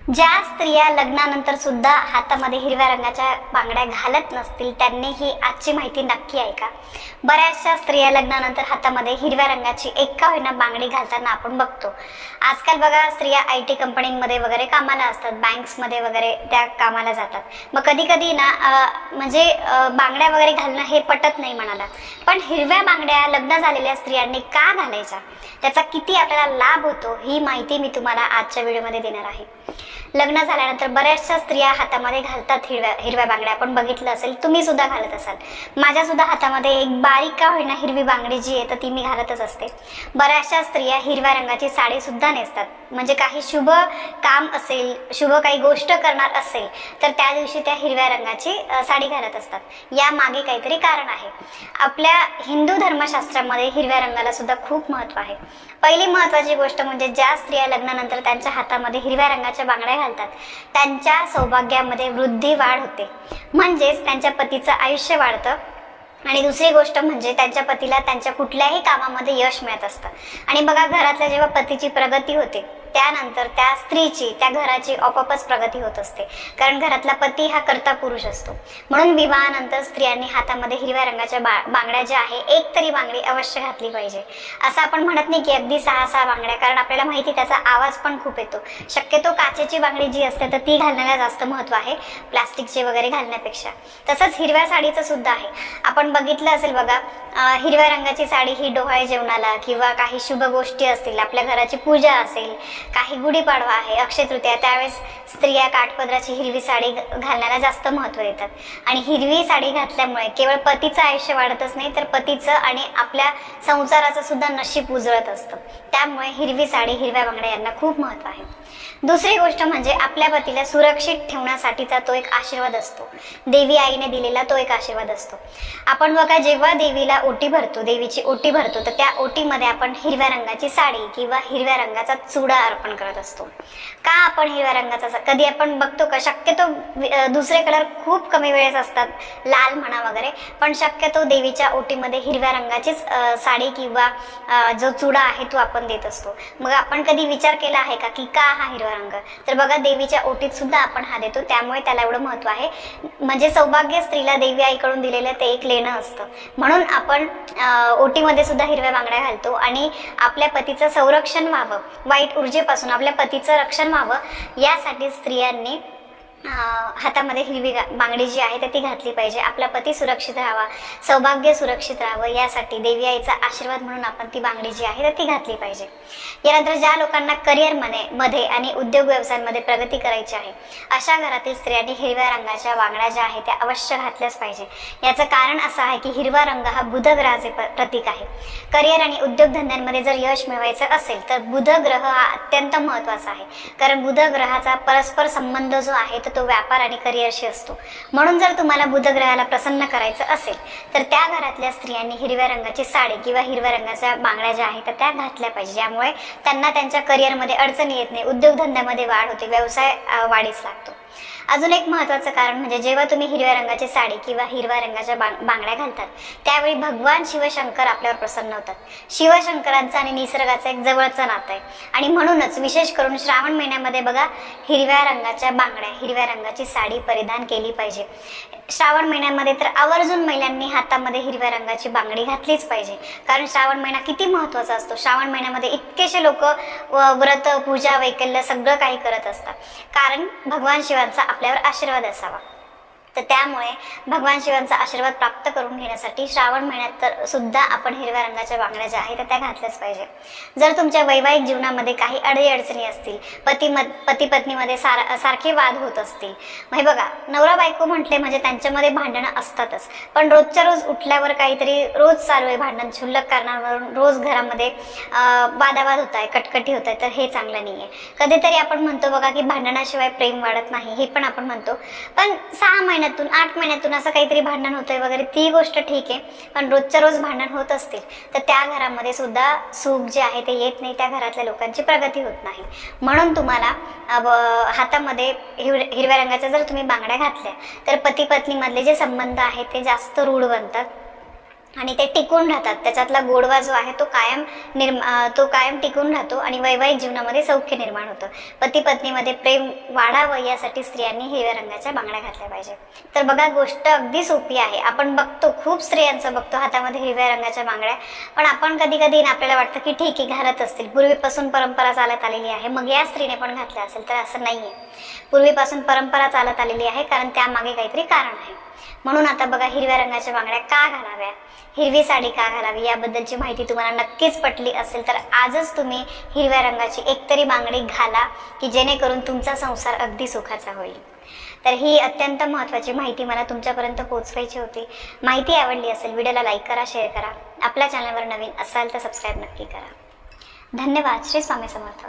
ज्या स्त्रिया लग्नानंतर सुद्धा हातामध्ये हिरव्या रंगाच्या बांगड्या घालत नसतील त्यांनी ही आजची माहिती नक्की ऐका. बऱ्याचशा स्त्रिया लग्नानंतर हातामध्ये हिरव्या रंगाची एक का होईना बांगडी घालताना आपण बघतो. आजकाल बघा स्त्रिया IT कंपनीमध्ये वगैरे कामाला असतात, बँक्समध्ये वगैरे त्या कामाला जातात. मग कधी कधी ना बांगड्या वगैरे घालणं हे पटत नाही मनाला. पण हिरव्या बांगड्या लग्न झालेल्या स्त्रियांनी का घालायच्या, त्याचा किती आपल्याला लाभ होतो ही माहिती मी तुम्हाला आजच्या व्हिडिओमध्ये देणार आहे. लग्न झाल्यानंतर बऱ्याचशा स्त्रिया हातामध्ये घालतात हिरव्या बांगड्या. आपण बघितलं असेल, तुम्ही सुद्धा घालत असाल. माझ्या सुद्धा हातामध्ये एक बारीक का होईना हिरवी बांगडी जी आहे तर ती मी घालतच असते. बऱ्याचशा स्त्रिया हिरव्या रंगाची साडी सुद्धा नेसतात. म्हणजे काही शुभ काम असेल, शुभ काही गोष्ट करणार असेल तर त्या दिवशी त्या हिरव्या रंगाची साडी घालत असतात. या मागे काहीतरी कारण आहे. आपल्या हिंदू धर्मशास्त्रामध्ये हिरव्या रंगाला सुद्धा खूप महत्त्व आहे. पहिली महत्त्वाची गोष्ट म्हणजे ज्या स्त्रिया लग्नानंतर त्यांच्या हातामध्ये हिरव्या रंगाच्या बांगड्या घालतात त्यांच्या सौभाग्यामध्ये वृद्धी वाढ होते, म्हणजेच त्यांच्या पतीचं आयुष्य वाढतं. आणि दुसरी गोष्ट म्हणजे त्यांच्या पतीला त्यांच्या कुठल्याही कामामध्ये यश मिळत असतं. आणि बघा, घरातल्या जेव्हा पतीची प्रगती होते त्यानंतर त्या स्त्रीची, त्या घराची आपोआपच प्रगती होत असते. कारण घरातला पती हा कर्ता पुरुष असतो. म्हणून विवाहानंतर स्त्रियांनी हातामध्ये हिरव्या रंगाच्या बांगड्या ज्या आहे, एक तरी बांगडी अवश्य घातली पाहिजे. असं आपण म्हणत नाही की अगदी 6 बांगड्या, कारण आपल्याला माहिती त्याचा आवाज पण खूप येतो. शक्यतो काचेची बांगडी जी असते तर ती घालण्याला जास्त महत्त्व आहे प्लास्टिकची वगैरे घालण्यापेक्षा. तसंच हिरव्या साडीचं सुद्धा आहे. आपण बघितलं असेल बघा, हिरव्या रंगाची साडी ही डोहाळे जेवणाला किंवा काही शुभ गोष्टी असतील, आपल्या घराची पूजा असेल, काही गुढीपाडवा आहे, अक्षय तृतीया, त्यावेळेस स्त्रिया काठपदराची हिरवी साडी घालण्याला जास्त महत्त्व देतात. आणि हिरवी साडी घातल्यामुळे केवळ पतीचं आयुष्य वाढतच नाही तर पतीचं आणि आपल्या संसाराचं सुद्धा नशीब उजळत असतं. त्यामुळे हिरवी साडी, हिरव्या बांगड्या यांना खूप महत्त्व आहे. दुसरी गोष्ट म्हणजे आपल्या पतीला सुरक्षित ठेवण्यासाठीचा तो एक आशीर्वाद असतो. देवी आईने दिलेला तो एक आशीर्वाद असतो. आपण बघा, जेव्हा देवीला ओटी भरतो, देवीची ओटी भरतो, तर त्या ओटीमध्ये आपण हिरव्या रंगाची साडी किंवा हिरव्या रंगाचा चुडा अर्पण करत असतो. का आपण हिरव्या रंगाचा, कधी आपण बघतो का, शक्यतो दुसरे कलर खूप कमी वेळेस असतात, लाल म्हणा वगैरे, पण शक्यतो देवीच्या ओटीमध्ये हिरव्या रंगाचीच साडी किंवा जो चुडा आहे तो आपण देत असतो. मग आपण कधी विचार केला आहे का की का हा हिरवा रंग? तर बघा, देवीच्या ओटीत सुद्धा आपण हा देतो, त्यामुळे त्याला एवढं महत्त्व आहे. म्हणजे सौभाग्य स्त्रीला देवी आईकडून दिलेलं ते एक लेणं असतं. म्हणून आपण ओटीमध्ये सुद्धा हिरव्या बांगड्या घालतो. आणि आपल्या पतीचं संरक्षण व्हावं, वाईट ऊर्जेपासून आपल्या पतीचं रक्षण व्हावं, यासाठी स्त्रियांनी हातामध्ये हिरवी बांगडी जी आहे ती घातली पाहिजे. आपला पती सुरक्षित राहावा, सौभाग्य सुरक्षित राहावं, यासाठी देवी आईचा आशीर्वाद म्हणून आपण ती बांगडी जी आहे ती घातली पाहिजे. यानंतर ज्या लोकांना करिअरमध्ये आणि उद्योग व्यवसायांमध्ये प्रगती करायची आहे अशा घरातील स्त्रियांनी हिरव्या रंगाच्या बांगड्या ज्या आहेत त्या अवश्य घातल्याच पाहिजे. याचं कारण असं आहे की हिरवा रंग हा बुध ग्रहाचे प्रतीक आहे. करिअर आणि उद्योगधंद्यांमध्ये जर यश मिळवायचं असेल तर बुध ग्रह हा अत्यंत महत्त्वाचा आहे. कारण बुध ग्रहाचा परस्पर संबंध जो आहे तो व्यापार आणि करिअरशी असतो. म्हणून जर तुम्हाला बुध ग्रहाला प्रसन्न करायचं असेल तर त्या घरातल्या स्त्रियांनी हिरव्या रंगाची साडी किंवा हिरव्या रंगाच्या बांगड्या ज्या आहेत त्या घातल्या पाहिजे. ज्यामुळे त्यांना त्यांच्या करिअरमध्ये अडचणी येत नाही, उद्योगधंद्यामध्ये वाढ होते, व्यवसाय वाढीस लागतो. अजून एक महत्त्वाचं कारण म्हणजे जेव्हा तुम्ही हिरव्या रंगाची साडी किंवा हिरव्या रंगाच्या बांगड्या घालतात त्यावेळी भगवान शिवशंकर आपल्यावर प्रसन्न होतात. शिवशंकरांचं आणि निसर्गाचं एक जवळचं नातं आहे. आणि म्हणूनच विशेष करून श्रावण महिन्यामध्ये बघा, हिरव्या रंगाच्या बांगड्या, हिरव्या रंगाची साडी परिधान केली पाहिजे. श्रावण महिन्यामध्ये तर आवर्जून महिलांनी हातामध्ये हिरव्या रंगाची बांगडी घातलीच पाहिजे. कारण श्रावण महिना किती महत्त्वाचा असतो. श्रावण महिन्यामध्ये इतकेशे लोक व्रत, पूजा, वैकल्य सगळं काही करत असतात, कारण भगवान शिवांचा आपल्यावर आशीर्वाद असावा. तर त्यामुळे भगवान शिवांचा आशीर्वाद प्राप्त करून घेण्यासाठी श्रावण महिन्यात तर सुद्धा आपण हिरव्या रंगाच्या बांगड्या ज्या आहेत त्या घातल्याच पाहिजे. जर तुमच्या वैवाहिक जीवनामध्ये काही अडचणी असतील, पती पत्नीमध्ये सारखे वाद होत असतील, म्हणजे बघा, नवरा बायको म्हटले म्हणजे त्यांच्यामध्ये भांडणं असतातच, पण रोजच्या रोज उठल्यावर काहीतरी रोज चालू आहे भांडण, क्षुल्लक कारणावरून रोज घरामध्ये वादावाद होत आहे, कटकटी होत आहे, तर हे चांगलं नाही आहे. कधीतरी आपण म्हणतो बघा की भांडणाशिवाय प्रेम वाढत नाही, हे पण आपण म्हणतो. पण 6 महिन्यातून 8 महिन्यातून असं काहीतरी भांडण होतंय वगैरे ती गोष्ट ठीक आहे, पण रोजच्या रोज भांडण होत असतील तर त्या घरामध्ये सुद्धा सुख जे आहे ते येत नाही, त्या घरातल्या लोकांची प्रगती होत नाही. म्हणून तुम्हाला हातामध्ये हिरव्या रंगाच्या जर तुम्ही बांगड्या घातल्या तर पती पत्नीमधले जे संबंध आहेत ते जास्त रूढ बनतात. आणि ते टिकून राहतात. त्याच्यातला गोडवा जो आहे तो कायम टिकून राहतो आणि वैवाहिक जीवनामध्ये सौख्य निर्माण होतं. पती पत्नीमध्ये प्रेम वाढावं यासाठी स्त्रियांनी हिरव्या रंगाच्या बांगड्या घातल्या पाहिजे. तर बघा, गोष्ट अगदी सोपी आहे. आपण बघतो, खूप स्त्रियांचं बघतो हातामध्ये हिरव्या रंगाच्या बांगड्या, पण आपण कधी कधी आपल्याला वाटतं की ठीक आहे, घालत असतील, पूर्वीपासून परंपरा चालत आलेली आहे, मग या स्त्रीने पण घातल्या असेल. तर असं नाहीये. पूर्वीपासून परंपरा चालत आलेली आहे, कारण त्यामागे काहीतरी कारण आहे. म्हणून आता बघा, हिरव्या रंगाच्या बांगड्या का घालाव्या, हिरवी साडी का घालावी याबद्दलची माहिती तुम्हाला नक्कीच पटली असेल. तर आजच तुम्ही हिरव्या रंगाची एकतरी बांगडी घाला, की जेणेकरून तुमचा संसार अगदी सुखाचा होईल. तर ही अत्यंत महत्त्वाची माहिती मला तुमच्यापर्यंत पोहोचवायची होती. माहिती आवडली असेल, व्हिडिओला लाईक करा, शेअर करा. आपल्या चॅनलवर नवीन असाल तर सबस्क्राईब नक्की करा. धन्यवाद. श्री स्वामी समर्थ.